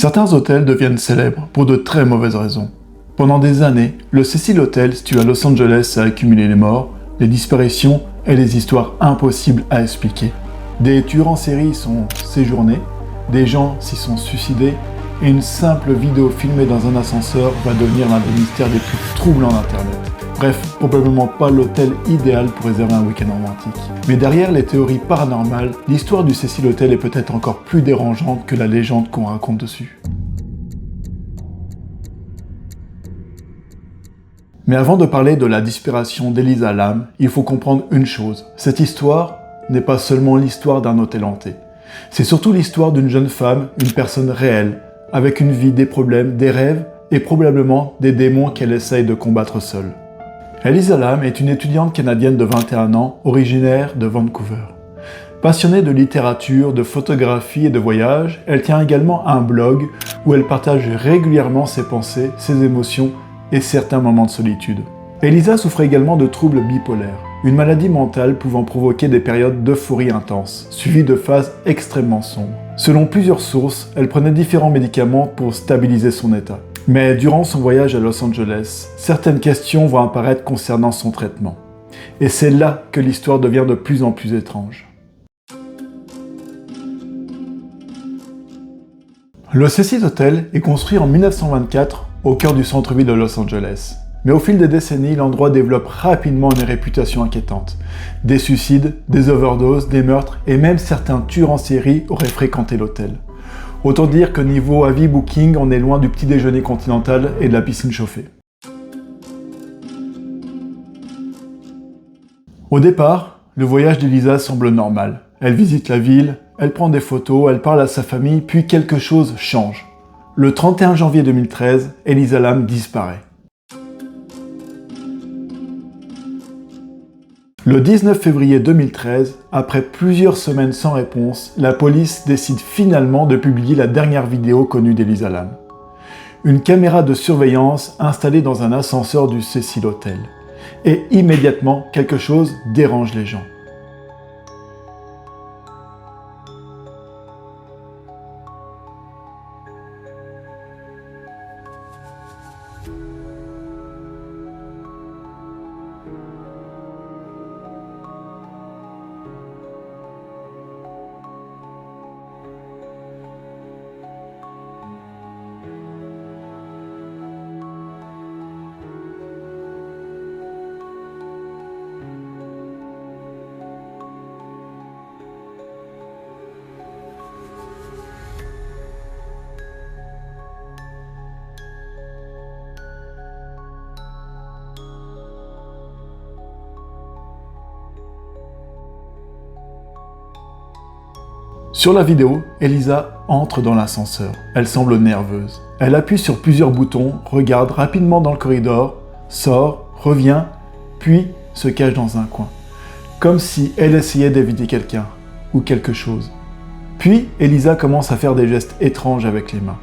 Certains hôtels deviennent célèbres pour de très mauvaises raisons. Pendant des années, le Cecil Hotel, situé à Los Angeles, a accumulé les morts, les disparitions et les histoires impossibles à expliquer. Des tueurs en série y sont séjournés, des gens s'y sont suicidés, et une simple vidéo filmée dans un ascenseur va devenir l'un des mystères les plus troublants d'Internet. Bref, probablement pas l'hôtel idéal pour réserver un week-end romantique. Mais derrière les théories paranormales, l'histoire du Cecil Hotel est peut-être encore plus dérangeante que la légende qu'on raconte dessus. Mais avant de parler de la disparition d'Elisa Lam, il faut comprendre une chose. Cette histoire n'est pas seulement l'histoire d'un hôtel hanté. C'est surtout l'histoire d'une jeune femme, une personne réelle, avec une vie, des problèmes, des rêves et probablement des démons qu'elle essaye de combattre seule. Elisa Lam est une étudiante canadienne de 21 ans, originaire de Vancouver. Passionnée de littérature, de photographie et de voyage, elle tient également un blog où elle partage régulièrement ses pensées, ses émotions et certains moments de solitude. Elisa souffrait également de troubles bipolaires, une maladie mentale pouvant provoquer des périodes d'euphorie intense, suivies de phases extrêmement sombres. Selon plusieurs sources, elle prenait différents médicaments pour stabiliser son état. Mais durant son voyage à Los Angeles, certaines questions vont apparaître concernant son traitement. Et c'est là que l'histoire devient de plus en plus étrange. Le Cecil Hotel est construit en 1924 au cœur du centre-ville de Los Angeles. Mais au fil des décennies, l'endroit développe rapidement une réputation inquiétante. Des suicides, des overdoses, des meurtres et même certains tueurs en série auraient fréquenté l'hôtel. Autant dire que niveau avis booking, on est loin du petit déjeuner continental et de la piscine chauffée. Au départ, le voyage d'Elisa semble normal. Elle visite la ville, elle prend des photos, elle parle à sa famille, puis quelque chose change. Le 31 janvier 2013, Elisa Lam disparaît. Le 19 février 2013, après plusieurs semaines sans réponse, la police décide finalement de publier la dernière vidéo connue d'Elisa Lam. Une caméra de surveillance installée dans un ascenseur du Cecil Hotel. Et immédiatement, quelque chose dérange les gens. Sur la vidéo, Elisa entre dans l'ascenseur. Elle semble nerveuse. Elle appuie sur plusieurs boutons, regarde rapidement dans le corridor, sort, revient, puis se cache dans un coin. Comme si elle essayait d'éviter quelqu'un ou quelque chose. Puis, Elisa commence à faire des gestes étranges avec les mains.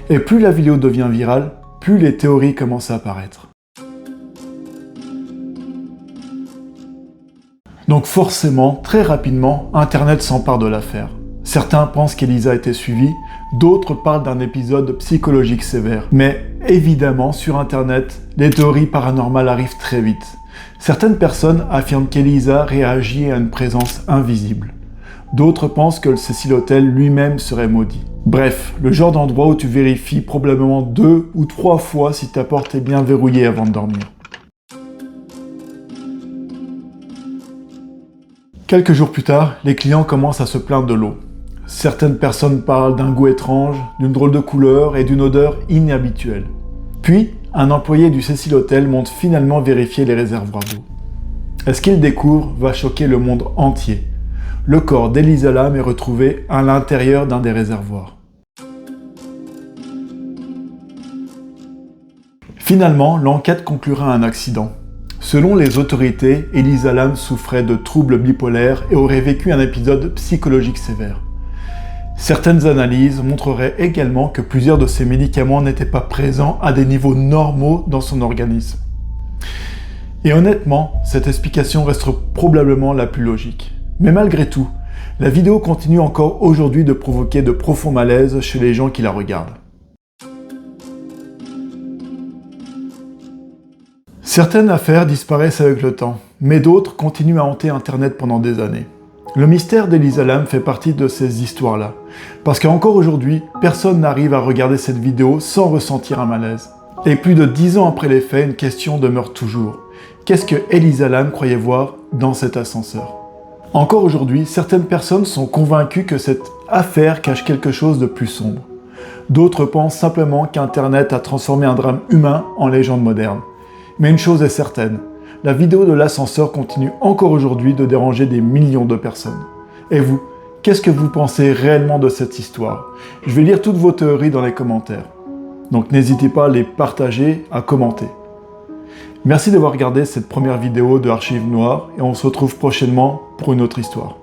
Et plus la vidéo devient virale, plus les théories commencent à apparaître. Donc forcément, très rapidement, Internet s'empare de l'affaire. Certains pensent qu'Elisa a été suivie, d'autres parlent d'un épisode psychologique sévère. Mais évidemment, sur Internet, les théories paranormales arrivent très vite. Certaines personnes affirment qu'Elisa réagit à une présence invisible. D'autres pensent que le Cecil Hotel lui-même serait maudit. Bref, le genre d'endroit où tu vérifies probablement 2 ou 3 fois si ta porte est bien verrouillée avant de dormir. Quelques jours plus tard, les clients commencent à se plaindre de l'eau. Certaines personnes parlent d'un goût étrange, d'une drôle de couleur et d'une odeur inhabituelle. Puis, un employé du Cecil Hotel monte finalement vérifier les réservoirs d'eau. Et ce qu'il découvre va choquer le monde entier. Le corps d'Elisa Lam est retrouvé à l'intérieur d'un des réservoirs. Finalement, l'enquête conclura à un accident. Selon les autorités, Elisa Lam souffrait de troubles bipolaires et aurait vécu un épisode psychologique sévère. Certaines analyses montreraient également que plusieurs de ces médicaments n'étaient pas présents à des niveaux normaux dans son organisme. Et honnêtement, cette explication reste probablement la plus logique. Mais malgré tout, La vidéo continue encore aujourd'hui de provoquer de profonds malaises chez les gens qui la regardent. Certaines affaires disparaissent avec le temps, mais d'autres continuent à hanter Internet pendant des années. Le mystère d'Elisa Lam fait partie de ces histoires-là, parce qu'encore aujourd'hui, personne n'arrive à regarder cette vidéo sans ressentir un malaise. Et plus de 10 ans après les faits, une question demeure toujours. Qu'est-ce que Elisa Lam croyait voir dans cet ascenseur? Encore aujourd'hui, certaines personnes sont convaincues que cette affaire cache quelque chose de plus sombre. D'autres pensent simplement qu'Internet a transformé un drame humain en légende moderne. Mais une chose est certaine, la vidéo de l'ascenseur continue encore aujourd'hui de déranger des millions de personnes. Et vous, qu'est-ce que vous pensez réellement de cette histoire? Je vais lire toutes vos théories dans les commentaires. Donc n'hésitez pas à les partager, à commenter. Merci d'avoir regardé cette première vidéo de Archives Noires et on se retrouve prochainement pour une autre histoire.